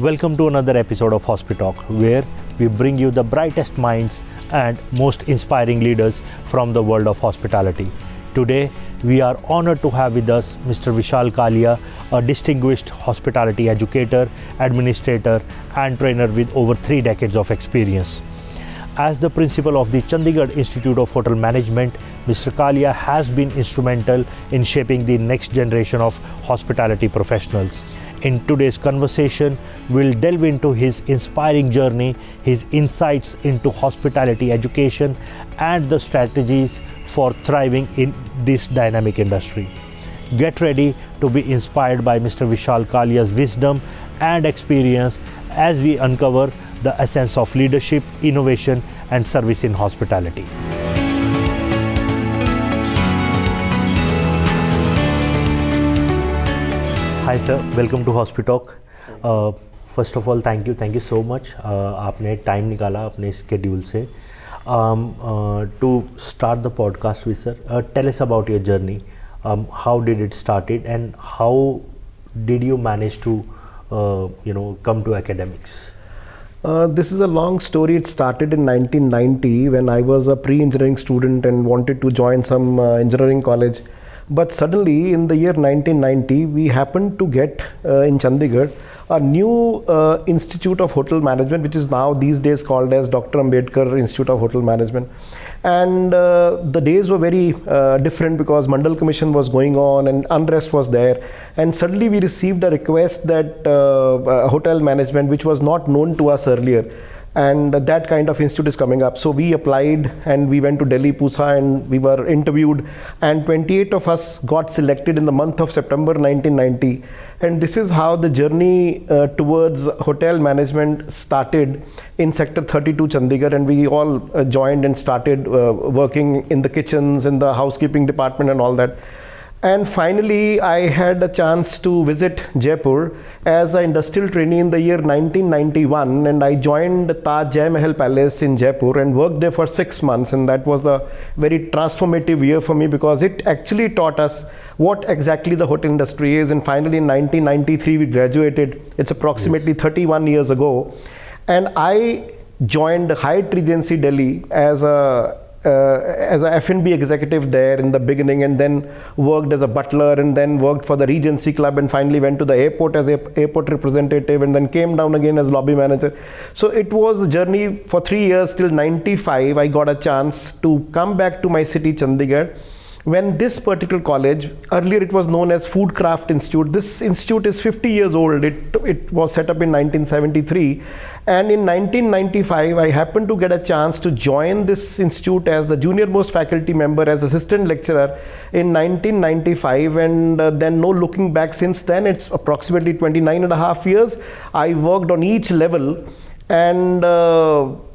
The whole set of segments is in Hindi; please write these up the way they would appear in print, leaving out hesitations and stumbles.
Welcome to another episode of Hospitalk, where we bring you the brightest minds and most inspiring leaders from the world of hospitality. Today, we are honored to have with us Mr. Vishal Kalia, a distinguished hospitality educator, administrator, and trainer with over 3 decades of experience. As the principal of the Chandigarh Institute of Hotel Management, Mr. Kalia has been instrumental in shaping the next generation of hospitality professionals. In today's conversation, we'll delve into his inspiring journey, his insights into hospitality education, and the strategies for thriving in this dynamic industry. Get ready to be inspired by Mr. Vishal Kalia's wisdom and experience as we uncover the essence of leadership, innovation, and service in hospitality. Hi sir, welcome to Hospitalk. First of all, thank you so much. आपने टाइम निकाला अपने स्केड्यूल से. To start the podcast with sir, tell us about your journey. How did it started and how did you manage to come to academics? This is a long story. It started in 1990 when I was a pre-engineering student and wanted to join some engineering college. But suddenly in the year 1990, we happened to get in Chandigarh a new Institute of Hotel Management, which is now these days called as Dr. Ambedkar Institute of Hotel Management. And the days were very different because Mandal Commission was going on and unrest was there. And suddenly we received a request that hotel management, which was not known to us earlier, and that kind of institute is coming up. So we applied and we went to Delhi, Pusa, and we were interviewed, and 28 of us got selected in the month of September 1990. And this is how the journey towards hotel management started in Sector 32 Chandigarh, and we all joined and started working in the kitchens, in the housekeeping department and all that. And finally, I had a chance to visit Jaipur as an industrial trainee in the year 1991, and I joined Taj Jai Mahal Palace in Jaipur and worked there for 6 months, and that was a very transformative year for me because it actually taught us what exactly the hotel industry is. And finally in 1993 we graduated. It's approximately 31 years ago, and I joined Hyatt Regency Delhi as a F&B executive there in the beginning, and then worked as a butler, and then worked for the Regency Club, and finally went to the airport as an airport representative, and then came down again as lobby manager. So it was a journey for 3 years till 95. I got a chance to come back to my city, Chandigarh, when this particular college, earlier it was known as Foodcraft Institute. This institute is 50 years old. It was set up in 1973, and in 1995 I happened to get a chance to join this institute as the junior most faculty member, as assistant lecturer in 1995, and then no looking back since then. It's approximately 29 and a half years. I worked on each level, and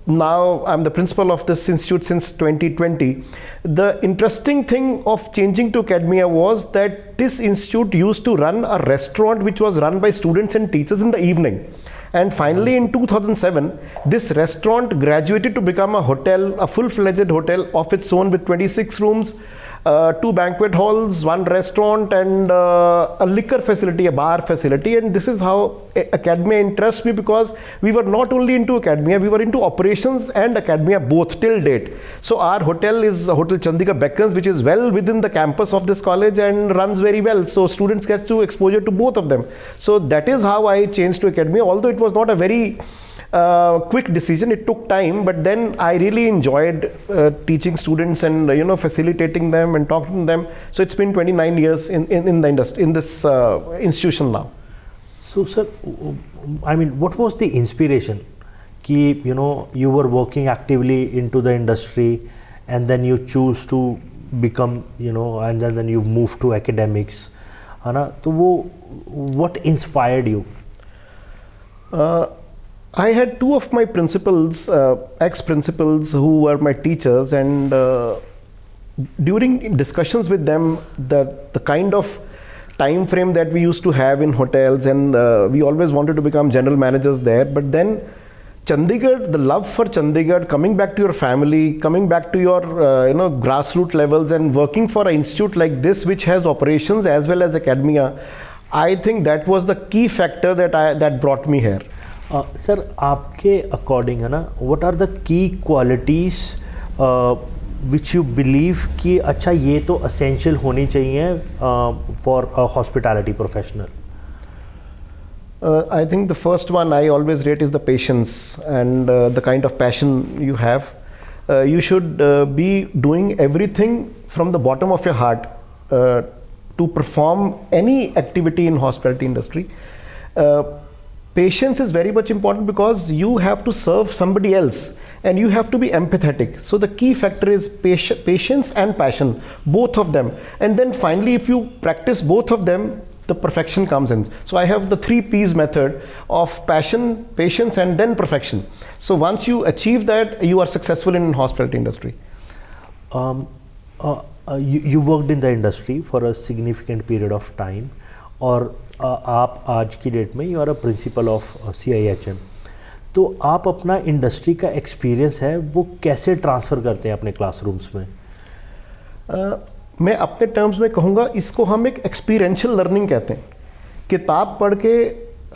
now I'm the principal of this institute since 2020. The interesting thing of changing to academia was that this institute used to run a restaurant which was run by students and teachers in the evening. And finally in 2007, this restaurant graduated to become a hotel, a full-fledged hotel of its own with 26 rooms, 2 banquet halls, 1 restaurant, and a liquor facility, a bar facility. And this is how academia interests me, because we were not only into academia, we were into operations and academia both till date. So our hotel is Hotel Chandigarh Beckons, which is well within the campus of this college and runs very well. So students get to exposure to both of them. So that is how I changed to academia, although it was not a very quick decision. It took time, but then I really enjoyed teaching students and facilitating them and talking to them. So it's been 29 years in the industry, in this institution now. So sir, I mean, what was the inspiration? Ki, you were working actively into the industry, and then you choose to become, and then you move to academics. So what inspired you? I had 2 of my principals, ex-principals, who were my teachers, and during discussions with them, the kind of time frame that we used to have in hotels, and we always wanted to become general managers there. But then Chandigarh, the love for Chandigarh, coming back to your family, coming back to your grassroots levels, and working for an institute like this which has operations as well as academia, I think that was the key factor that brought me here. Sir आपके अकॉर्डिंग है ना, what are the key qualities which you believe कि अच्छा ये तो असेंशियल होनी चाहिए for a hospitality professional? I think the first one I always rate is the patience and the kind of passion you have. You should be doing everything from the bottom of your heart to perform any activity in hospitality industry. Patience is very much important because you have to serve somebody else and you have to be empathetic. So the key factor is patience and passion, both of them. And then finally, if you practice both of them, the perfection comes in. So I have the 3 P's method of passion, patience, and then perfection. So once you achieve that, you are successful in hospitality industry. You worked in the industry for a significant period of time, और आप आज की डेट में you are a principal of CIHM. तो आप अपना इंडस्ट्री का एक्सपीरियंस है वो कैसे ट्रांसफ़र करते हैं अपने क्लासरूम्स में? मैं अपने टर्म्स में कहूँगा, इसको हम एक एक्सपीरियंशियल लर्निंग कहते हैं. किताब पढ़ के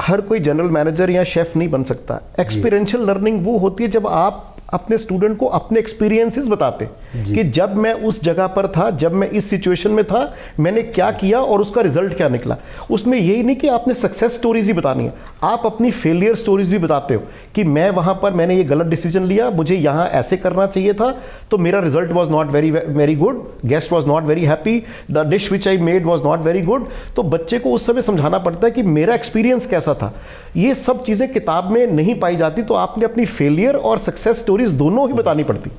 हर कोई जनरल मैनेजर या शेफ़ नहीं बन सकता. एक्सपीरियंशियल लर्निंग वो होती है जब आप अपने स्टूडेंट को अपने एक्सपीरियंसेस बताते कि जब मैं उस जगह पर था, जब मैं इस सिचुएशन में था, मैंने क्या किया और उसका रिजल्ट क्या निकला. उसमें यही नहीं कि आपने सक्सेस स्टोरीज ही बतानी है, आप अपनी फेलियर स्टोरीज भी बताते हो कि मैं वहाँ पर मैंने ये गलत डिसीजन लिया, मुझे यहाँ ऐसे करना चाहिए था, तो मेरा result was not very good, guest was not very happy, the dish which I made was not very good. तो बच्चे को उस समय समझाना पड़ता है कि मेरा एक्सपीरियंस कैसा था. ये सब चीज़ें किताब में नहीं पाई जाती, तो आपने अपनी फेलियर और सक्सेस स्टोरीज दोनों ही बतानी पड़ती.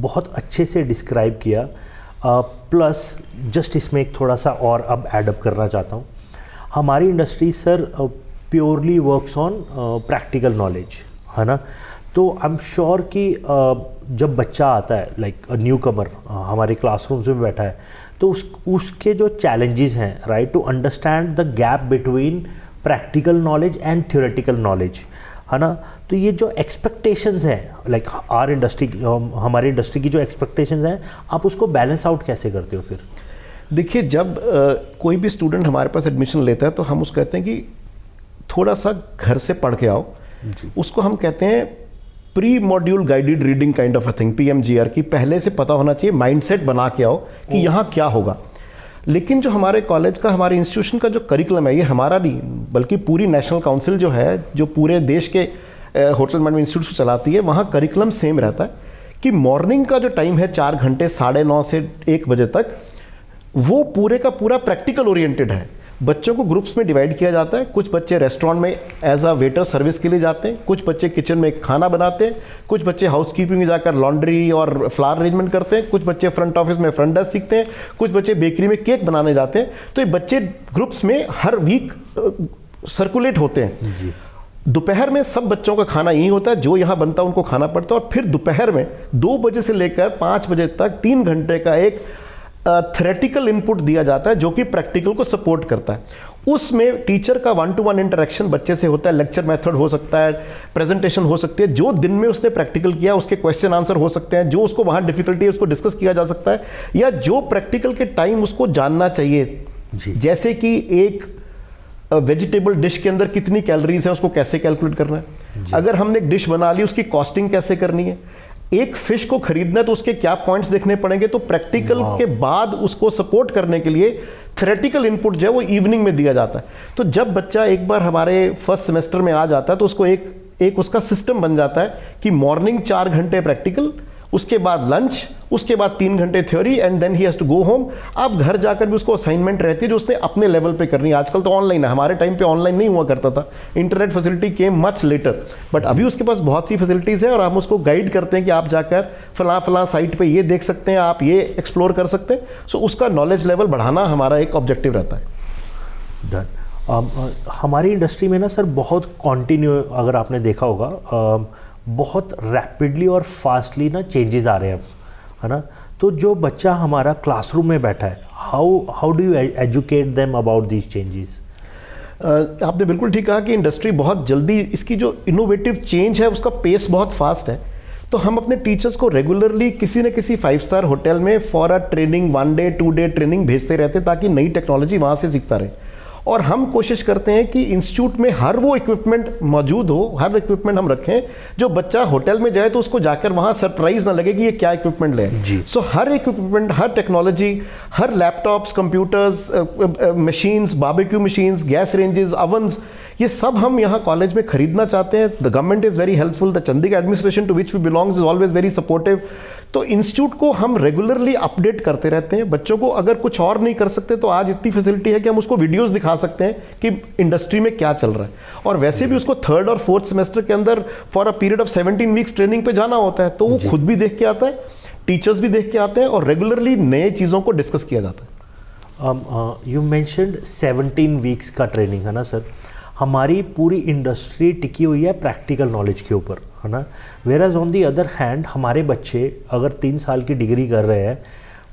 बहुत अच्छे से डिस्क्राइब किया. प्लस जस्ट इसमें एक थोड़ा सा और अब एडअप करना चाहता हूँ. हमारी industry sir purely works on practical knowledge, है ना. तो आई एम श्योर कि जब बच्चा आता है लाइक अ न्यू कमर हमारे क्लासरूम्स में बैठा है, तो उसके जो चैलेंजेस हैं, right, to understand the gap between practical knowledge and theoretical knowledge, है ना. तो ये जो एक्सपेक्टेशंस हैं लाइक आर इंडस्ट्री, हमारी इंडस्ट्री की जो एक्सपेक्टेशंस हैं, आप उसको बैलेंस आउट कैसे करते हो फिर? देखिए, जब कोई भी स्टूडेंट हमारे पास एडमिशन लेता है तो हम उसको कहते हैं कि थोड़ा सा घर से पढ़ के आओ. उसको हम कहते हैं pre module guided reading kind of a thing, PMGR की पहले से पता होना चाहिए, माइंडसेट बना के आओ कि यहाँ क्या होगा. लेकिन जो हमारे कॉलेज का, हमारे इंस्टीट्यूशन का जो करिकुलम है, ये हमारा नहीं बल्कि पूरी नेशनल काउंसिल जो है, जो पूरे देश के होटल मैनेजमेंट इंस्टीट्यूट को चलाती है, वहाँ करिकुलम सेम रहता है कि मॉर्निंग का जो टाइम है 4 घंटे 9:30 से 1 बजे तक, वो पूरे का पूरा प्रैक्टिकल ओरिएंटेड है. बच्चों को ग्रुप्स में डिवाइड किया जाता है. कुछ बच्चे रेस्टोरेंट में एज अ वेटर सर्विस के लिए जाते हैं, कुछ बच्चे किचन में खाना बनाते हैं, कुछ बच्चे हाउसकीपिंग में जाकर लॉन्ड्री और फ्लावर अरेंजमेंट करते हैं, कुछ बच्चे फ्रंट ऑफिस में फ्रंट डेस्क सीखते हैं, कुछ बच्चे बेकरी में केक बनाने जाते हैं. तो ये बच्चे ग्रुप्स में हर वीक सर्कुलेट होते हैं. दोपहर में सब बच्चों का खाना यही होता है, जो यहाँ बनता है उनको खाना पड़ता है. और फिर दोपहर में 2 बजे से लेकर 5 बजे तक 3 घंटे का एक थ्योरेटिकल इनपुट दिया जाता है जो कि प्रैक्टिकल को सपोर्ट करता है. उसमें टीचर का 1-to-1 इंटरेक्शन बच्चे से होता है, लेक्चर मेथड हो सकता है, प्रेजेंटेशन हो सकती है, जो दिन में उसने प्रैक्टिकल किया उसके क्वेश्चन आंसर हो सकते हैं, जो उसको वहाँ डिफिकल्टी है उसको डिस्कस किया जा सकता है, या जो प्रैक्टिकल के टाइम उसको जानना चाहिए. जैसे कि एक वेजिटेबल डिश के अंदर कितनी कैलोरीज है उसको कैसे कैलकुलेट करना है, अगर हमने एक डिश बना ली उसकी कॉस्टिंग कैसे करनी है, एक फिश को खरीदना है तो उसके क्या पॉइंट्स देखने पड़ेंगे. तो प्रैक्टिकल के बाद उसको सपोर्ट करने के लिए थ्योरेटिकल इनपुट जो है वो इवनिंग में दिया जाता है. तो जब बच्चा एक बार हमारे फर्स्ट सेमेस्टर में आ जाता है तो उसको एक उसका सिस्टम बन जाता है कि मॉर्निंग 4 घंटे प्रैक्टिकल, उसके बाद लंच, उसके बाद 3 घंटे theory, and then he has to go home. अब घर जाकर भी उसको असाइनमेंट रहती है जो उसने अपने लेवल पे करनी है. आजकल तो ऑनलाइन है, हमारे टाइम पे ऑनलाइन नहीं हुआ करता था, internet facility came much later, but अभी उसके पास बहुत सी फैसिलिटीज़ है और हम उसको गाइड करते हैं कि आप जाकर फलां साइट पे ये देख सकते हैं, आप ये एक्सप्लोर कर सकते हैं. सो उसका नॉलेज लेवल बढ़ाना हमारा एक ऑब्जेक्टिव रहता है. डन. हमारी इंडस्ट्री में ना सर बहुत कॉन्टिन्यू, अगर आपने देखा होगा, बहुत रैपिडली और फास्टली ना चेंजेस आ रहे हैं अब, है ना. तो जो बच्चा हमारा क्लासरूम में बैठा है, how do you educate them about these changes? आपने बिल्कुल ठीक कहा कि इंडस्ट्री बहुत जल्दी, इसकी जो इनोवेटिव चेंज है उसका पेस बहुत फास्ट है. तो हम अपने टीचर्स को रेगुलरली किसी न किसी 5 स्टार होटल में for a training 1 day 2 day training भेजते रहते ताकि नई टेक्नोलॉजी वहाँ से सीखता रहे। और हम कोशिश करते हैं कि इंस्टीट्यूट में हर वो इक्विपमेंट मौजूद हो, हर इक्विपमेंट हम रखें जो बच्चा होटल में जाए तो उसको जाकर वहाँ सरप्राइज ना लगे कि ये क्या इक्विपमेंट ले। सो हर इक्विपमेंट, हर टेक्नोलॉजी, हर laptops, computers, machines, barbecue machines, gas ranges, ovens, ये सब हम यहाँ कॉलेज में खरीदना चाहते हैं। The government is very helpful, the Chandigarh administration to which we belongs is always very supportive. तो इंस्टीट्यूट को हम रेगुलरली अपडेट करते रहते हैं। बच्चों को अगर कुछ और नहीं कर सकते तो आज इतनी फैसिलिटी है कि हम उसको वीडियोस दिखा सकते हैं कि इंडस्ट्री में क्या चल रहा है। और वैसे भी उसको 3rd और 4th सेमेस्टर के अंदर for a period of 17 weeks training पे जाना होता है, तो वो खुद भी देख के आता है, टीचर्स भी देख के आते हैं और रेगुलरली नए चीज़ों को डिस्कस किया जाता है। यू मेंशन्ड 17 वीक्स का ट्रेनिंग है ना सर। हमारी पूरी इंडस्ट्री टिकी हुई है प्रैक्टिकल नॉलेज के ऊपर, है ना। Whereas on the other hand हमारे बच्चे अगर 3 साल की डिग्री कर रहे हैं,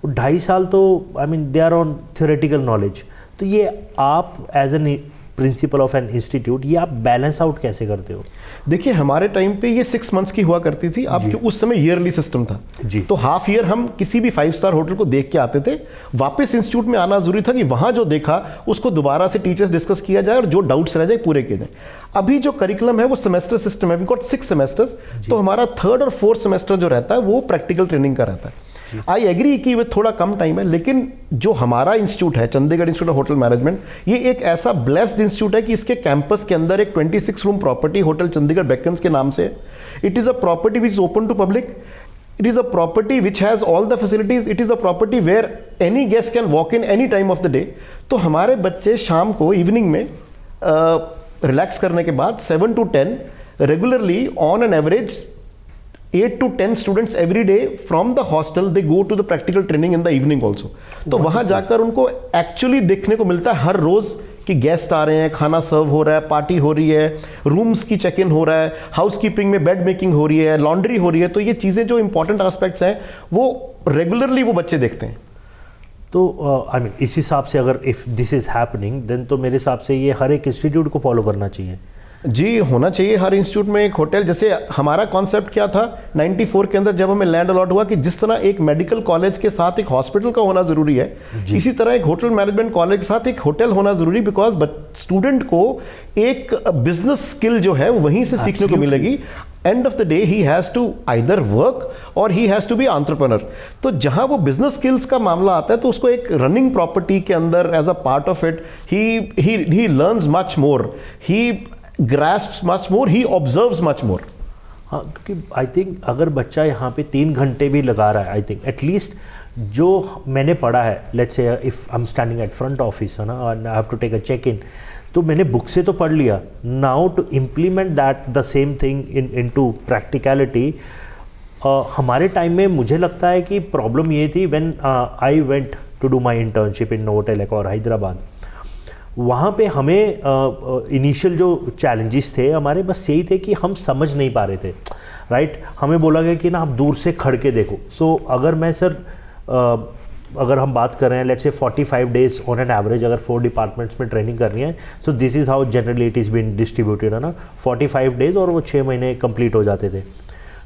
2.5 साल तो I mean they are on theoretical knowledge. तो ये आप as an principal of an institute ये आप बैलेंस आउट कैसे करते हो? देखिए हमारे टाइम पे ये 6 मंथ्स की हुआ करती थी, अब उस समय ईयरली सिस्टम था जी। तो हाफ ईयर हम किसी भी 5 स्टार होटल को देख के आते थे, वापस इंस्टीट्यूट में आना जरूरी था कि वहां जो देखा उसको दोबारा से टीचर्स डिस्कस किया जाए और जो डाउट्स रह जाए पूरे किए जाए। अभी जो करिकुलम है वो सेमेस्टर सिस्टम है, वी गॉट 6 सेमेस्टर्स, तो हमारा 3rd और 4th सेमेस्टर जो रहता है वो प्रैक्टिकल ट्रेनिंग का रहता है। आई एग्री कि वो थोड़ा कम टाइम है, लेकिन जो हमारा इंस्टीट्यूट है Chandigarh institute of hotel management, ये एक ऐसा ब्लेस्ड इंस्टीट्यूट है कि इसके कैंपस के अंदर एक 26 room property hotel Chandigarh Beacons के नाम से है। It is a property which is open to public, it is a property which has all the facilities, it is a property where any guest can walk in any time of the day. तो हमारे बच्चे शाम को इवनिंग में रिलैक्स करने के बाद 7 to 10 regularly on an average 8 to 10 students every day from the hostel they go to the practical training in the evening also। तो वहां जाकर उनको एक्चुअली देखने को मिलता है हर रोज कि गेस्ट आ रहे हैं, खाना सर्व हो रहा है, पार्टी हो रही है, रूम्स की चेक इन हो रहा है, हाउसकीपिंग में बेड मेकिंग हो रही है, लॉन्ड्री हो रही है। तो ये चीज़ें जो इंपॉर्टेंट एस्पेक्ट्स हैं वो रेगुलरली वो बच्चे देखते हैं। तो आई मीन इस हिसाब से अगर if this is happening then तो मेरे हिसाब से ये हर एक इंस्टीट्यूट को फॉलो करना चाहिए। जी होना चाहिए हर इंस्टीट्यूट में एक होटल। जैसे हमारा कॉन्सेप्ट क्या था 94 के अंदर जब हमें लैंड अलॉट हुआ कि जिस तरह एक मेडिकल कॉलेज के साथ एक हॉस्पिटल का होना जरूरी है, इसी तरह एक होटल मैनेजमेंट कॉलेज के साथ एक होटल होना जरूरी, बिकॉज स्टूडेंट को एक बिजनेस स्किल जो है वो वहीं से सीखने को मिलेगी। End of the day he has to either work or he has to be entrepreneur. तो जहां वो बिजनेस स्किल्स का मामला आता है तो उसको एक रनिंग प्रॉपर्टी के अंदर as a part of it he learns much more, he grasps much more, he observes much more। हाँ, क्योंकि आई थिंक अगर बच्चा यहाँ पे 3 घंटे भी लगा रहा है, आई थिंक एटलीस्ट जो मैंने पढ़ा है, let's say if I am standing at front office है ना and I have to take a check in, तो मैंने बुक से तो पढ़ लिया, now to implement that the same thing into practicality. हमारे टाइम में मुझे लगता है कि प्रॉब्लम ये थी when I went to do my internship in Novotel और हैदराबाद। वहाँ पे हमें इनिशियल जो चैलेंजेस थे हमारे बस यही थे कि हम समझ नहीं पा रहे थे, राइट। हमें बोला गया कि ना आप दूर से खड़ के देखो। सो अगर मैं सर अगर हम बात कर रहे हैं let's say 45 days on an average, अगर 4 डिपार्टमेंट्स में ट्रेनिंग करनी है, so this is how generally it is been distributed, है ना। 45 डेज और वो 6 महीने कंप्लीट हो जाते थे।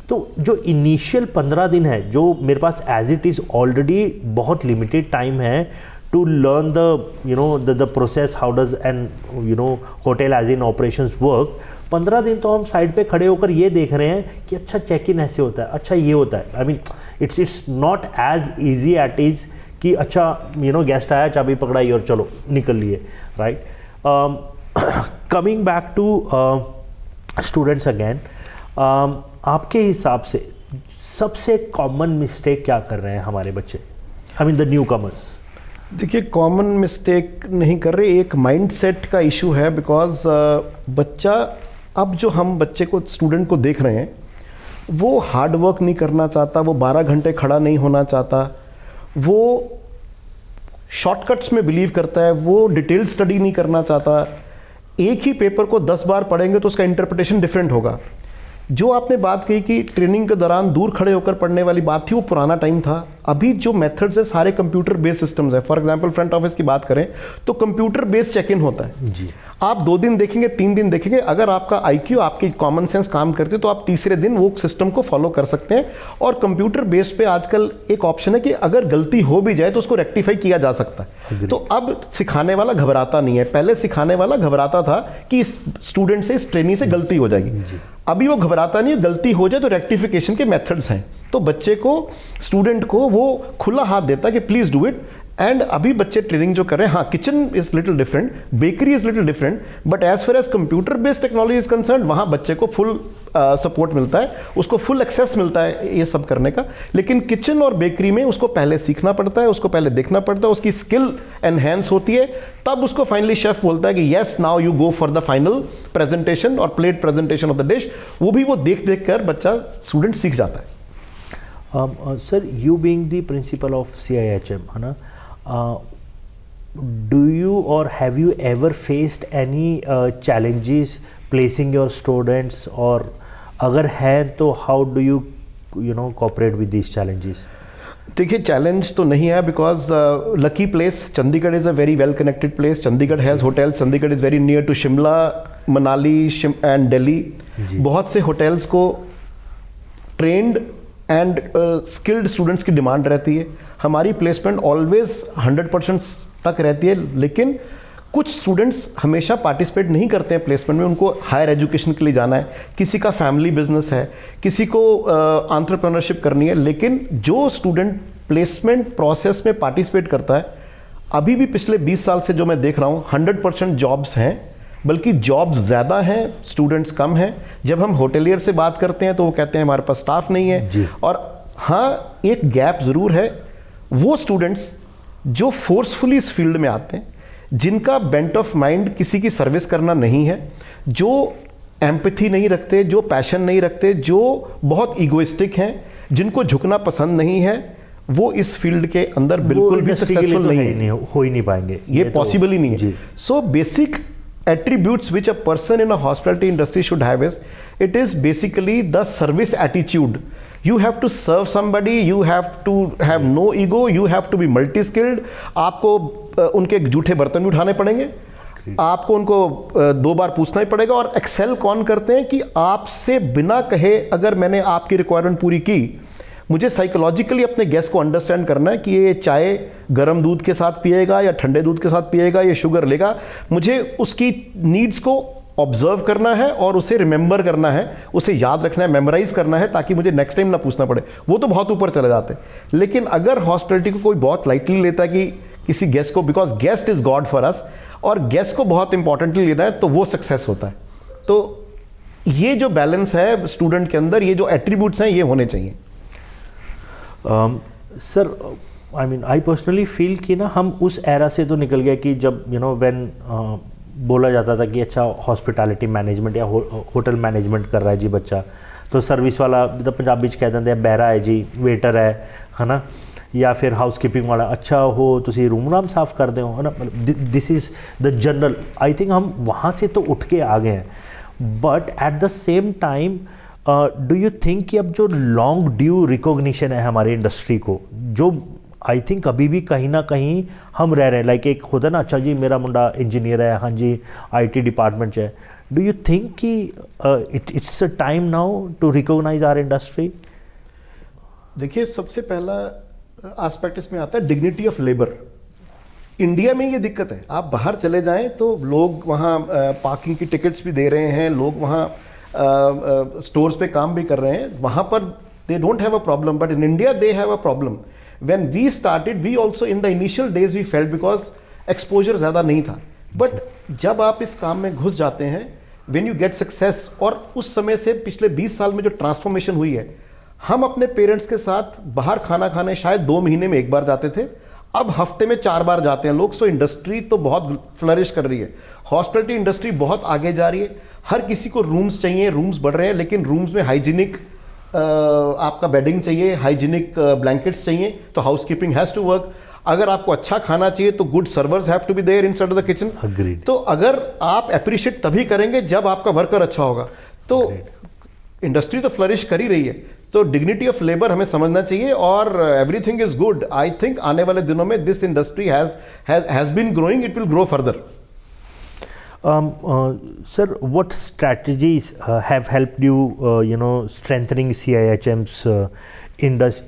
तो जो इनिशियल 15 दिन है जो मेरे पास एज इट इज़ ऑलरेडी बहुत लिमिटेड टाइम है to learn the process, how does an hotel as in operations work। 15 दिन तो हम साइड पे खड़े होकर ये देख रहे हैं कि अच्छा चेक इन ऐसे होता है, अच्छा ये होता है। I mean it's not as easy at is कि अच्छा गेस्ट आया, चाबी पकड़ाई और चलो निकल लिए, right. Coming back to students again, आपके हिसाब से सबसे कॉमन मिस्टेक क्या कर रहे हैं हमारे बच्चे, I mean the new commerce? देखिए कॉमन मिस्टेक नहीं कर रहे, एक माइंडसेट का इशू है। बिकॉज बच्चा, अब जो हम बच्चे को, स्टूडेंट को देख रहे हैं, वो हार्ड वर्क नहीं करना चाहता, वो 12 घंटे खड़ा नहीं होना चाहता, वो शॉर्टकट्स में बिलीव करता है, वो डिटेल स्टडी नहीं करना चाहता। एक ही पेपर को 10 बार पढ़ेंगे तो उसका इंटरप्रिटेशन डिफरेंट होगा। जो आपने बात कही कि ट्रेनिंग के दौरान दूर खड़े होकर पढ़ने वाली बात थी, वो पुराना टाइम था। अभी जो मेथड्स है सारे कंप्यूटर बेस्ड सिस्टम्स है। फॉर एग्जांपल फ्रंट ऑफिस की बात करें तो कंप्यूटर बेस्ड चेक इन होता है जी। आप 2 दिन देखेंगे, 3 दिन देखेंगे, अगर आपका IQ, आपकी कॉमन सेंस काम करती है तो आप तीसरे दिन वो सिस्टम को फॉलो कर सकते हैं। और कंप्यूटर बेस पे आजकल एक ऑप्शन है कि अगर गलती हो भी जाए तो उसको रेक्टिफाई किया जा सकता है। तो अब सिखाने वाला घबराता नहीं है, पहले सिखाने वाला घबराता था कि इस स्टूडेंट से, इस ट्रेनी से गलती हो जाएगी। अभी वो घबराता नहीं है, गलती हो जाए तो रेक्टिफिकेशन के मेथड्स हैं। तो बच्चे को, स्टूडेंट को वो खुला हाथ देता है कि प्लीज डू इट। एंड अभी बच्चे ट्रेनिंग जो कर रहे हैं, हाँ kitchen is little different, bakery is little different, but as far as computer based technology is concern, वहाँ बच्चे को फुल सपोर्ट मिलता है, उसको फुल एक्सेस मिलता है ये सब करने का। लेकिन किचन और बेकरी में उसको पहले सीखना पड़ता है, उसको पहले देखना पड़ता है, उसकी स्किल एनहेंस होती है, तब उसको फाइनली शेफ बोलता है कि yes now you go for the final presentation और plate presentation of the dish. वो भी वो देख देख कर बच्चा, स्टूडेंट सीख जाता है। Sir, you being the principal of CIHM, है ना, do you or have you ever faced any challenges placing your students, और अगर है तो how do you cooperate with these challenges? देखिए चैलेंज तो नहीं है, because lucky place, Chandigarh is a very well connected place. Chandigarh has hotels, Chandigarh is very near to Shimla, Manali and Delhi. बहुत से होटल्स को ट्रेंड एंड स्किल्ड स्टूडेंट्स की डिमांड रहती है। हमारी प्लेसमेंट ऑलवेज 100% तक रहती है, लेकिन कुछ स्टूडेंट्स हमेशा पार्टिसिपेट नहीं करते हैं प्लेसमेंट में, उनको हायर एजुकेशन के लिए जाना है, किसी का फैमिली बिजनेस है, किसी को एंटरप्रेन्योरशिप करनी है। लेकिन जो स्टूडेंट प्लेसमेंट प्रोसेस में पार्टिसिपेट करता है, अभी भी पिछले 20 साल से जो मैं देख रहा हूँ, 100% जॉब्स हैं, बल्कि जॉब्स ज़्यादा हैं, स्टूडेंट्स कम हैं। जब हम होटलियर से बात करते हैं तो वो कहते हैं हमारे पास स्टाफ नहीं है। और हाँ, एक गैप ज़रूर है, वो स्टूडेंट्स जो फोर्सफुली इस फील्ड में आते हैं, जिनका बेंट ऑफ माइंड किसी की सर्विस करना नहीं है, जो एम्पैथी नहीं रखते, जो पैशन नहीं रखते, जो बहुत ईगोइस्टिक हैं, जिनको झुकना पसंद नहीं है, वो इस फील्ड के अंदर बिल्कुल भी सक्सेसफुल नहीं हो ही नहीं पाएंगे, ये पॉसिबल ही नहीं है। So basic attributes which a person in a hospitality industry should have is, it is basically the service attitude. You have to serve somebody, you have to have no ego, you have to be multi skilled. आपको उनके जूठे बर्तन भी उठाने पड़ेंगे, आपको उनको 2 बार पूछना ही पड़ेगा। और एक्सेल कौन करते हैं कि आपसे बिना कहे अगर मैंने आपकी रिक्वायरमेंट पूरी की, मुझे साइकोलॉजिकली अपने गेस्ट को अंडरस्टैंड करना है कि ये चाय गर्म दूध के साथ पिएगा या ठंडे दूध के साथ पिएगा, ये शुगर लेगा, मुझे उसकी नीड्स को ऑब्जर्व करना है और उसे रिमेंबर करना है, उसे याद रखना है, मेमोराइज करना है, ताकि मुझे नेक्स्ट टाइम ना पूछना पड़े। वो तो बहुत ऊपर चले जाते हैं। लेकिन अगर हॉस्पिटलिटी को कोई बहुत लाइटली लेता है कि किसी गेस्ट को, because guest is God for us, और गेस्ट को बहुत इंपॉर्टेंटली लेना है, तो वो सक्सेस होता है। तो ये जो बैलेंस है स्टूडेंट के अंदर, ये जो एट्रीब्यूट्स हैं, ये होने चाहिए। Sir, I mean I personally feel कि ना हम उस एरा से तो निकल गए कि जब व्हेन बोला जाता था कि अच्छा हॉस्पिटैलिटी मैनेजमेंट या होटल मैनेजमेंट कर रहा है जी बच्चा, तो सर्विस वाला जिदा पंजाबी च कह देंगे बहरा है जी, वेटर है ना, या फिर हाउस कीपिंग वाला, अच्छा हो तुसी रूम नाम साफ़ कर दो, है ना। This is the general, I think हम वहाँ से तो उठ के आ गए हैं। But at the same time do you think कि अब जो लॉन्ग ड्यू रिकॉग्निशन है हमारी इंडस्ट्री को, जो आई थिंक अभी भी कहीं ना कहीं हम रह रहे हैं, लाइक एक होता है ना, अच्छा जी मेरा मुंडा इंजीनियर है, हाँ जी IT डिपार्टमेंट है, डू यू थिंक कि it's a time now to recognise our industry? देखिए, सबसे पहला एस्पेक्ट इसमें आता है डिग्निटी ऑफ लेबर। इंडिया में ये दिक्कत है, आप बाहर चले जाएं तो लोग वहाँ पार्किंग की टिकट्स भी दे रहे हैं, लोग वहाँ स्टोर्स पे काम भी कर रहे हैं, वहाँ पर they don't have a problem, but in India they have a problem. When we started, we also in the initial days we felt because exposure ज़्यादा नहीं था, but जब आप इस काम में घुस जाते हैं, when you get success, और उस समय से पिछले 20 साल में जो ट्रांसफॉर्मेशन हुई है, हम अपने पेरेंट्स के साथ बाहर खाना खाने शायद 2 महीने में 1 बार जाते थे, अब हफ्ते में 4 बार जाते हैं लोग। सो इंडस्ट्री तो बहुत फ्लरिश कर रही है, हॉस्पिटलिटी इंडस्ट्री बहुत आगे जा रही है, हर किसी को रूम्स चाहिए, रूम्स बढ़ रहे हैं, लेकिन रूम्स में हाइजीनिक आपका बेडिंग चाहिए, हाइजीनिक ब्लैंकेट्स चाहिए, तो हाउसकीपिंग हैज़ टू वर्क। अगर आपको अच्छा खाना चाहिए तो good servers have to be there inside of the kitchen. तो अगर आप अप्रिशिएट तभी करेंगे जब आपका वर्कर अच्छा होगा। तो इंडस्ट्री तो फ्लरिश कर ही रही है। तो डिग्निटी ऑफ लेबर हमें समझना चाहिए और everything is good. I think आने वाले दिनों में this industry has been growing, it will grow further. Sir, what strategies have helped you, strengthening CIHM's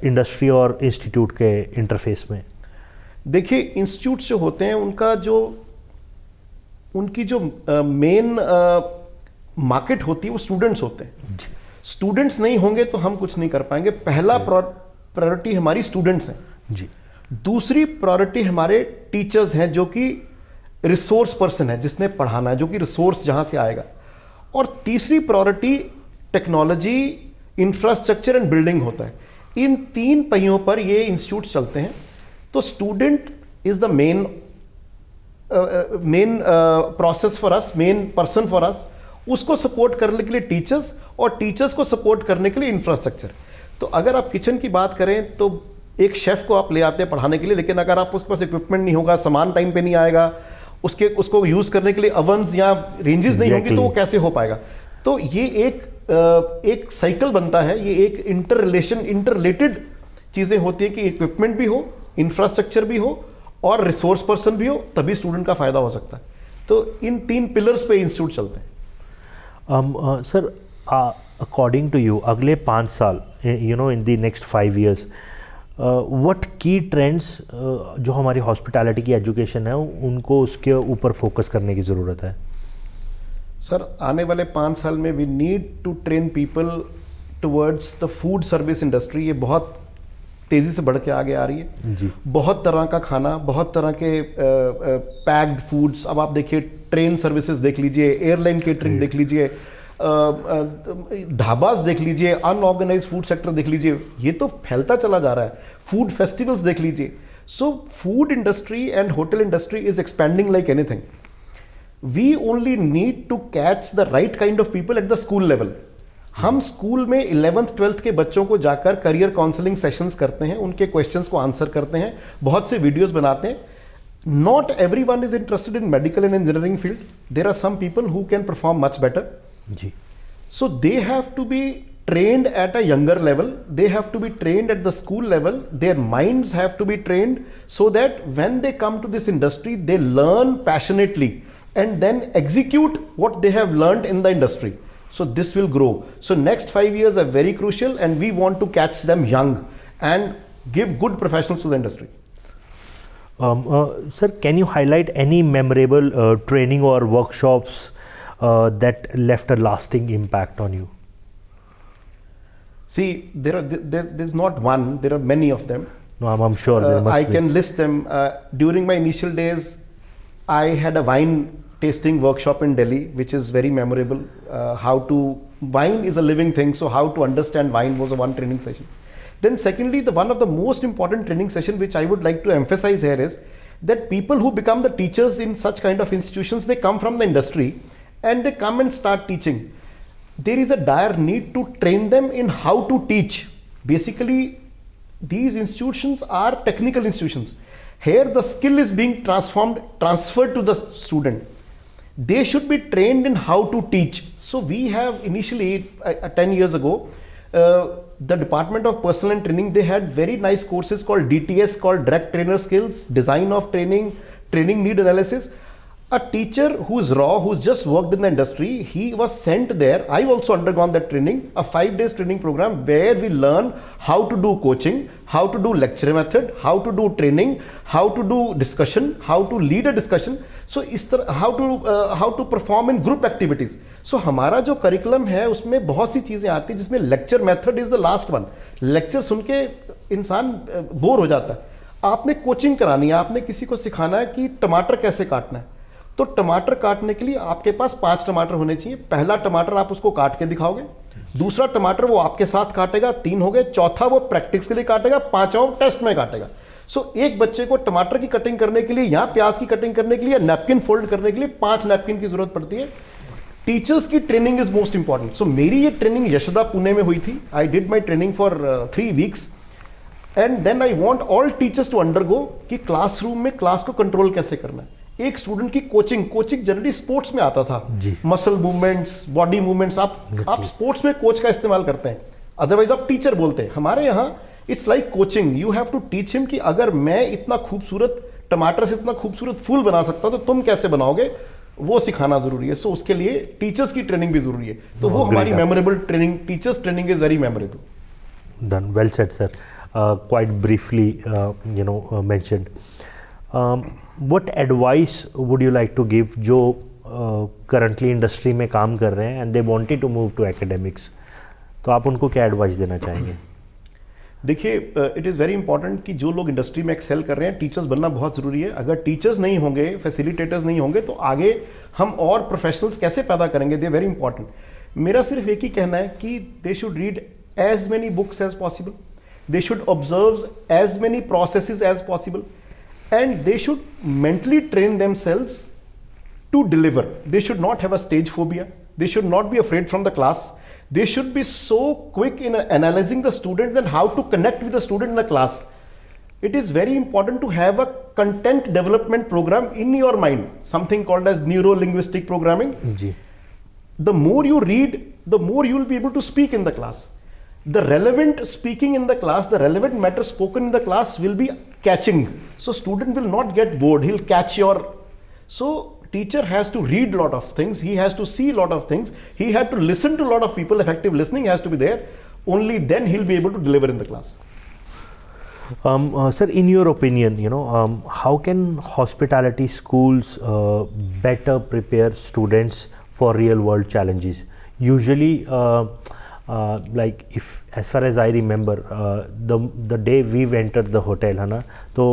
industry और institute के interface में? देखिए, इंस्टीट्यूट जो होते हैं उनकी जो मेन मार्केट होती है वो स्टूडेंट्स होते हैं. स्टूडेंट्स नहीं होंगे तो हम कुछ नहीं कर पाएंगे. पहला प्रायोरिटी हमारी स्टूडेंट्स हैं जी. दूसरी प्रायोरिटी हमारे टीचर्स हैं जो कि रिसोर्स पर्सन है, जिसने पढ़ाना है, जो कि रिसोर्स जहां से आएगा. और तीसरी priority technology, infrastructure and building होता है. इन 3 पहियों पर ये इंस्टीट्यूट चलते हैं. तो student is the main process for us, main person for us. उसको सपोर्ट करने के लिए टीचर्स, और टीचर्स को सपोर्ट करने के लिए इंफ्रास्ट्रक्चर. तो अगर आप किचन की बात करें तो एक शेफ को आप ले आते हैं पढ़ाने के लिए, लेकिन अगर आप उसके पास इक्विपमेंट नहीं होगा, सामान टाइम पे नहीं आएगा, उसको यूज करने के लिए अवन्स या रेंजेस नहीं होंगी, तो वो कैसे हो पाएगा. तो ये एक साइकिल बनता है. ये एक इंटररिलेटेड चीजें होती है कि इक्विपमेंट भी हो, इंफ्रास्ट्रक्चर भी हो और रिसोर्स पर्सन भी हो, तभी स्टूडेंट का फायदा हो सकता है. तो इन 3 पिलर्स पे इंस्टीट्यूट चलते हैं. सर, अकॉर्डिंग टू यू अगले 5 साल, in the next 5 years, what की ट्रेंड्स जो हमारी हॉस्पिटैलिटी की एजुकेशन है उनको उसके ऊपर फोकस करने की ज़रूरत है? सर, आने वाले 5 साल में we need to train people towards the food service industry. ये बहुत तेज़ी से बढ़ के आगे आ रही है जी. बहुत तरह का खाना, बहुत तरह के पैक्ड फूड्स. अब आप देखिए, ट्रेन सर्विसेज देख लीजिए, एयरलाइन केटरिंग देख लीजिए, ढाबास देख लीजिए, अनऑर्गेनाइज फूड सेक्टर देख लीजिए. ये तो फैलता चला जा रहा है. फूड फेस्टिवल्स देख लीजिए. So food industry and hotel industry is expanding like anything. We only need to catch the right kind of people at the school level. हम स्कूल में 11th 12th के बच्चों को जाकर करियर काउंसलिंग सेशंस करते हैं, उनके क्वेश्चंस को आंसर करते हैं, बहुत से वीडियोस बनाते हैं. Not everyone is interested in medical and engineering field. There are some people who can perform much better. जी. So they have to be trained at a younger level. They have to be trained at the school level. Their minds have to be trained so that when they come to this industry, they learn passionately and then execute what they have learned in the industry. So this will grow. So next 5 years are very crucial, and we want to catch them young and give good professionals to the industry. Sir, can you highlight any memorable training or workshops that left a lasting impact on you? See, there's not one, there are many of them. No, I'm sure there must I be. can list them. During my initial days, I had a wine tasting workshop in Delhi, which is very memorable. Wine is a living thing, so how to understand wine was one training session. Then secondly, one of the most important training session which I would like to emphasize here is that people who become the teachers in such kind of institutions, they come from the industry and they come and start teaching. There is a dire need to train them in how to teach. Basically, these institutions are technical institutions. Here the skill is being transferred to the student. They should be trained in how to teach. So we have initially 10 years ago, the Department of Personnel and Training, they had very nice courses called DTS, called Direct Trainer Skills, Design of Training, Training Need Analysis. A teacher who's raw, who's just worked in the industry, he was sent there. I also undergone that training, a 5 days training program where we learn how to do coaching, how to do lecture method, how to do training, how to do discussion, how to lead a discussion. So इस तरह how to perform in group activities. So हमारा जो करिकुलम है उसमें बहुत सी चीज़ें आती हैं, जिसमें lecture method is the last one. Lecture सुन के इंसान बोर हो जाता है. आपने कोचिंग करानी है, आपने किसी को सिखाना है कि टमाटर कैसे काटना है. तो टमाटर काटने के लिए आपके पास 5 टमाटर होने चाहिए. पहला टमाटर आप उसको काट के दिखाओगे, दूसरा टमाटर वो आपके साथ काटेगा, 3 हो गए, चौथा वो प्रैक्टिस के लिए काटेगा, 5वां टेस्ट में काटेगा. सो एक बच्चे को टमाटर की कटिंग करने के लिए या प्याज की कटिंग करने के लिए, नैपकिन फोल्ड करने के लिए 5 नैपकिन की जरूरत पड़ती है. टीचर्स की training is most important. So मेरी ये ट्रेनिंग यशोदा पुणे में हुई थी. I did my training for 3 weeks and then I want all teachers to undergo कि क्लासरूम में क्लास को कंट्रोल कैसे करना है. एक स्टूडेंट की कोचिंग जनरली स्पोर्ट्स में आता था, मसल मूवमेंट्स, बॉडी मूवमेंट्स. आप स्पोर्ट्स में कोच का इस्तेमाल करते हैं. अदरवाइज आप टीचर बोलते हैं। हमारे यहाँ it's like coaching, you have to teach him कि अगर मैं इतना खूबसूरत टमाटर से इतना खूबसूरत फूल बना सकता हूं तो तुम कैसे बनाओगे, वो सिखाना जरूरी है। सो उसके लिए टीचर्स की ट्रेनिंग भी जरूरी है। तो वो हमारी memorable training, teachers training is very memorable. Done, well said sir, quite briefly mentioned. What advice would you like to give जो करंटली इंडस्ट्री में काम कर रहे हैं and they wanted to move to academics, तो आप उनको क्या एडवाइस देना चाहेंगे? देखिए, इट इज़ वेरी इंपॉर्टेंट कि जो लोग इंडस्ट्री में एक्सेल कर रहे हैं, टीचर्स बनना बहुत ज़रूरी है। अगर टीचर्स नहीं होंगे, फैसिलिटेटर्स नहीं होंगे, तो आगे हम और प्रोफेशनल्स कैसे पैदा करेंगे? They very important. मेरा सिर्फ एक ही कहना है कि they should read as many books as possible, they should observe as many processes as possible, and they should mentally train themselves to deliver. They should not have a stage phobia. They should not be afraid from the class. They should be so quick in analyzing the students and how to connect with the student in the class. It is very important to have a content development program in your mind, something called as neuro-linguistic programming. जी. The more you read, the more you will be able to speak in the class. The relevant speaking in the class, the relevant matter spoken in the class will be catching. So student will not get bored. He'll catch your... So teacher has to read a lot of things, he has to see a lot of things, he had to listen to a lot of people. Effective listening has to be there. Only then he'll be able to deliver in the class. Sir, in your opinion, how can hospitality schools better prepare students for real world challenges? Usually, like if as far as I remember, the day we entered the hotel, है ना, तो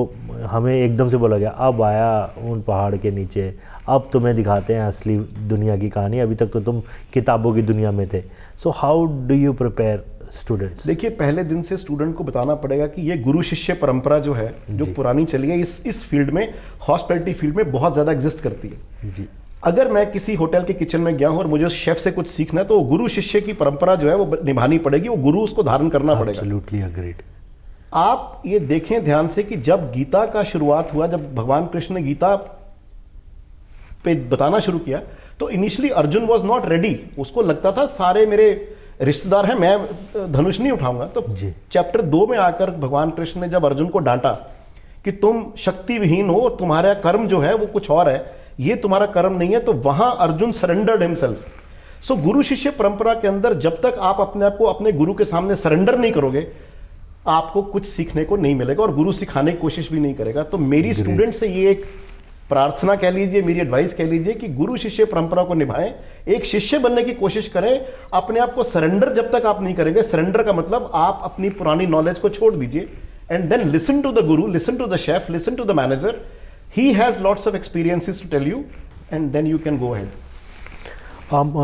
हमें एकदम से बोला गया अब आया उन पहाड़ के नीचे, अब तुम्हें दिखाते हैं असली दुनिया की कहानी, अभी तक तो तुम किताबों की दुनिया में थे। So how do you prepare students? देखिए, पहले दिन से स्टूडेंट को बताना पड़ेगा कि ये गुरु शिष्य परंपरा जो है, जो पुरानी चली है, इस फील्ड में, हॉस्पिटैलिटी फील्ड में बहुत ज़्यादा एग्जिस्ट करती है। जी। अगर मैं किसी होटल के किचन में गया हूं और मुझे उस शेफ से कुछ सीखना है, तो गुरु शिष्य की परंपरा जो है वो निभानी पड़ेगी, वो गुरु उसको धारण करना पड़ेगा। Absolutely agreed. आप ये देखें ध्यान से कि जब गीता का शुरुआत हुआ, जब भगवान कृष्ण ने गीता पे बताना शुरू किया, तो initially Arjun was not ready. उसको लगता था सारे मेरे रिश्तेदार हैं, मैं धनुष नहीं उठाऊंगा। तो चैप्टर 2 में आकर भगवान कृष्ण ने जब अर्जुन को डांटा कि तुम शक्ति विहीन हो, तुम्हारा कर्म जो है वो कुछ और है, ये तुम्हारा कर्म नहीं है, तो वहां अर्जुन सरेंडर्ड हिमसेल्फ। सो गुरु शिष्य परंपरा के अंदर जब तक आप अपने आप को अपने गुरु के सामने सरेंडर नहीं करोगे, आपको कुछ सीखने को नहीं मिलेगा और गुरु सिखाने की कोशिश भी नहीं करेगा। तो मेरी स्टूडेंट से ये एक प्रार्थना कह लीजिए, मेरी एडवाइस कह लीजिए कि गुरु शिष्य परंपरा को निभाएं, एक शिष्य बनने की कोशिश करें। अपने आप को सरेंडर जब तक आप नहीं करेंगे, सरेंडर का मतलब आप अपनी पुरानी नॉलेज को छोड़ दीजिए, and then listen to the guru, listen to the chef, listen to the manager. He has lots of experiences to tell you, and then you can go ahead.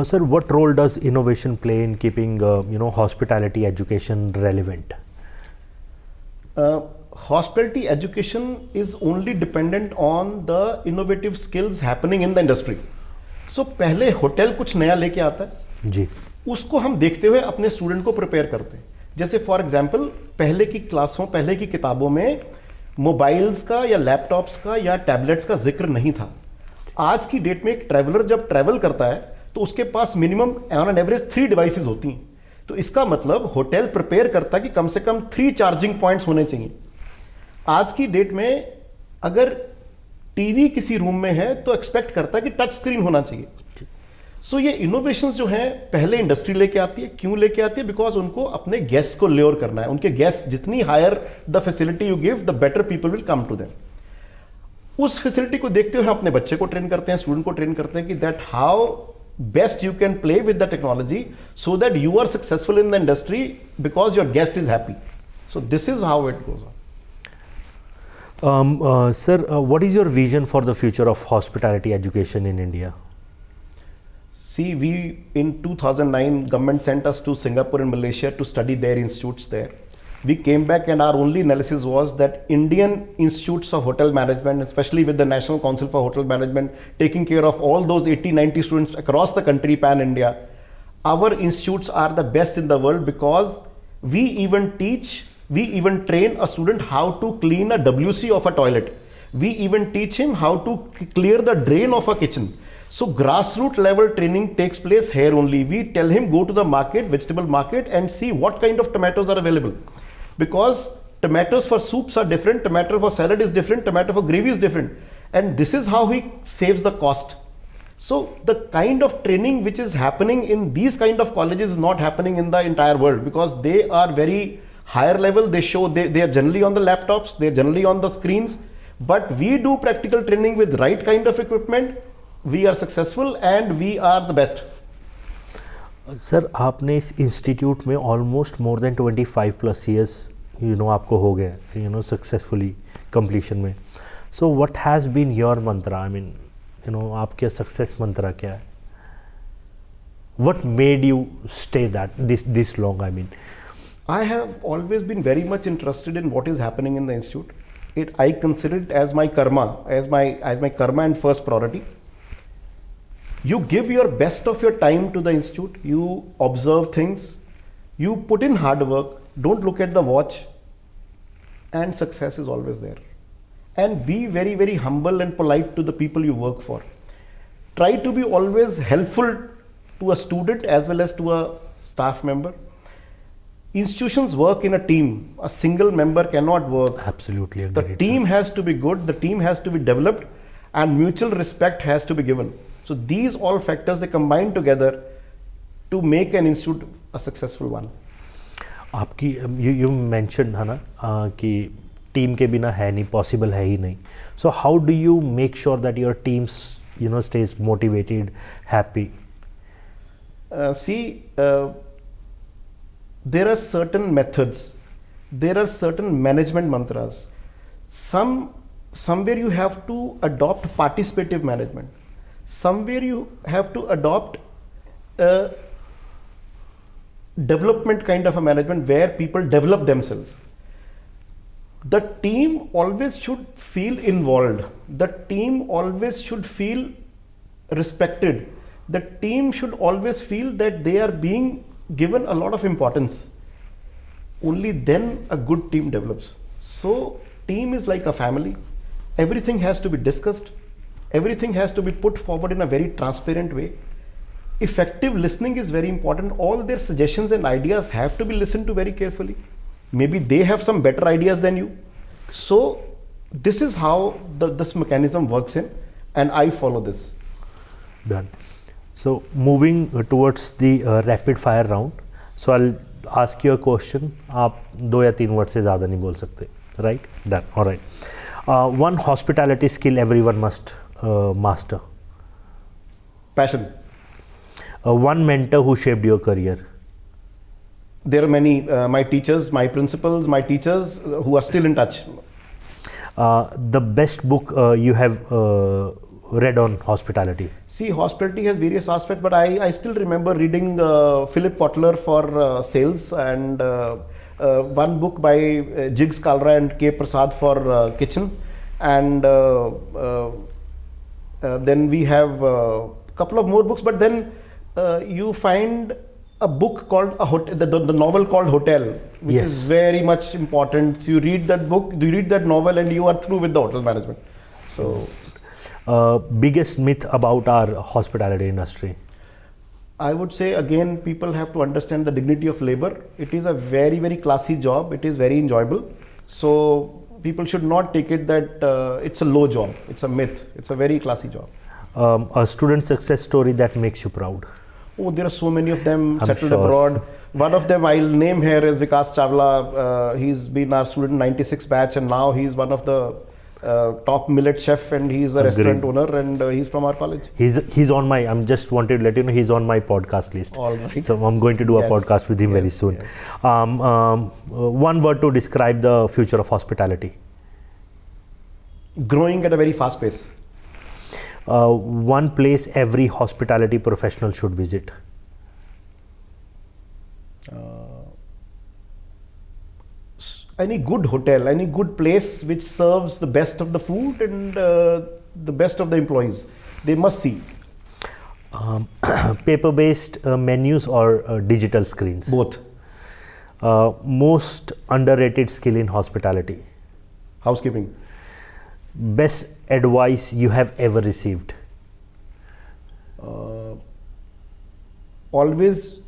Sir, what role does innovation play in keeping hospitality education relevant? Hospitality education is only dependent on the innovative skills happening in the industry. So पहले होटल कुछ नया लेके आता है जी, उसको हम देखते हुए अपने स्टूडेंट को प्रिपेयर करते हैं. जैसे फॉर एग्जांपल पहले की क्लासों, पहले की किताबों में मोबाइल्स का या लैपटॉप्स का या टैबलेट्स का जिक्र नहीं था. आज की डेट में एक ट्रैवलर जब ट्रैवल करता है तो उसके पास minimum on an average 3 devices होती हैं. तो इसका मतलब होटल प्रिपेयर करता है कि कम से कम 3 चार्जिंग पॉइंट्स होने चाहिए. आज की डेट में अगर टीवी किसी रूम में है तो एक्सपेक्ट करता है कि टच स्क्रीन होना चाहिए. सो ये इनोवेशंस जो हैं पहले इंडस्ट्री लेके आती है. क्यों लेके आती है? बिकॉज उनको अपने गेस्ट को ल्योर करना है. उनके गेस्ट जितनी higher the facility you give, the better people will come to them. उस फैसिलिटी को देखते हुए हम अपने बच्चे को ट्रेन करते हैं, स्टूडेंट को ट्रेन करते हैं कि that how best you can play with the technology so that you are successful in the industry because your guest is happy. So this is how it goes on. Sir, what is your vision for the future of hospitality education in India? See, we in 2009 government sent us to Singapore and Malaysia to study their institutes there. We came back and our only analysis was that Indian institutes of hotel management, especially with the National Council for Hotel Management taking care of all those 80-90 students across the country, pan India, our institutes are the best in the world because we even train a student how to clean a WC of a toilet. We even teach him how to clear the drain of a kitchen. So grassroots level training takes place here only. We tell him go to the market, vegetable market, and see what kind of tomatoes are available. Because tomatoes for soups are different, tomato for salad is different, tomato for gravy is different. And this is how he saves the cost. So the kind of training which is happening in these kind of colleges is not happening in the entire world, because they are very higher level. They show they are generally on the laptops, they are generally on the screens. But we do practical training with right kind of equipment. We are successful and we are the best. Sir आपने इस इंस्टीट्यूट में ऑलमोस्ट मोर देन 25+ ईयर्स आपको हो गए सक्सेसफुली कंप्लीशन में. So what has been your mantra, I mean आपके सक्सेस मंत्रा क्या है? What made you stay that this long? I mean I have always been very much interested in what is happening in the institute. I consider it as my karma, as my karma and first priority. You give your best of your time to the institute. You observe things. You put in hard work. Don't look at the watch. And success is always there. And be very, very humble and polite to the people you work for. Try to be always helpful to a student as well as to a staff member. Institutions work in a team. A single member cannot work. Absolutely The agreed. team has to be good, the team has to be developed, and mutual respect has to be given. So these all factors, they combine together to make an institute a successful one. आपकी you mentioned है ना कि टीम के बिना है नहीं, पॉसिबल है ही नहीं. So how do you make sure that your teams stays motivated, happy? There are certain methods, there are certain management mantras. Somewhere you have to adopt participative management. Somewhere you have to adopt a development kind of a management where people develop themselves. The team always should feel involved. The team always should feel respected. The team should always feel that they are being given a lot of importance. Only then a good team develops. So team is like a family. Everything has to be discussed. Everything has to be put forward in a very transparent way. Effective listening is very important. All their suggestions and ideas have to be listened to very carefully. Maybe they have some better ideas than you. So this is how this mechanism works in, and I follow this. Done. So moving towards the rapid fire round. So I'll ask you a question. आप 2 या 3 वर्ड से ज़्यादा नहीं बोल सकते. Right? Done. All right. One hospitality skill everyone must master. Passion. One mentor who shaped your career. There are many, my teachers, my principals, my teachers who are still in touch. The best book you have read on hospitality. See, hospitality has various aspects, but I still remember reading Philip Kotler for sales, and one book by Jiggs Kalra and K. Prasad for kitchen, and then we have a couple of more books, but then you find a book called the novel called Hotel, which Yes. is very much important. So you read that book, you read that novel, and you are through with the hotel management. So biggest myth about our hospitality industry. I would say again, people have to understand the dignity of labor. It is a very, very classy job. It is very enjoyable. So people should not take it that it's a low job. It's a myth. It's a very classy job. A student success story that makes you proud. Oh, there are so many of them settled sure. abroad. One of them I'll name here is Vikas Chawla. He's been our student 96 batch, and now he's one of the top millet chef, and he's a restaurant owner, and he's from our college. He's on my. I'm just wanted to let you know he's on my podcast list. All right. So I'm going to do a Yes, podcast with him very yes, soon. yes. One word to describe the future of hospitality. Growing at a very fast pace. One place every hospitality professional should visit. Any good hotel, any good place which serves the best of the food and the best of the employees, they must see. Paper-based menus or digital screens? Both. Most underrated skill in hospitality? Housekeeping. Best advice you have ever received? always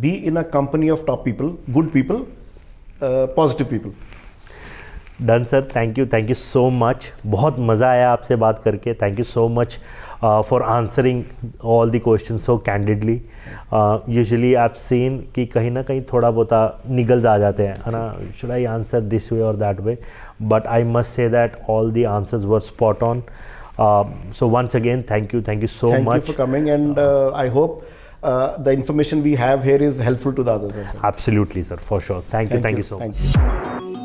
be in a company of top people, good people, positive people. Done sir, thank you so much. बहुत मज़ा आया आपसे बात करके. Thank you so much for answering all the question so candidly. Usually I have seen कि कहीं ना कहीं थोड़ा बहुत निगल्स आ जाते हैं, है ना, should I answer this way और that way, but I must say that all the answers were spot on. So once again, thank you so much. Thank you for coming, and I hope the information we have here is helpful to the others as well. Absolutely, sir, for sure. Thank you so much. Thank you.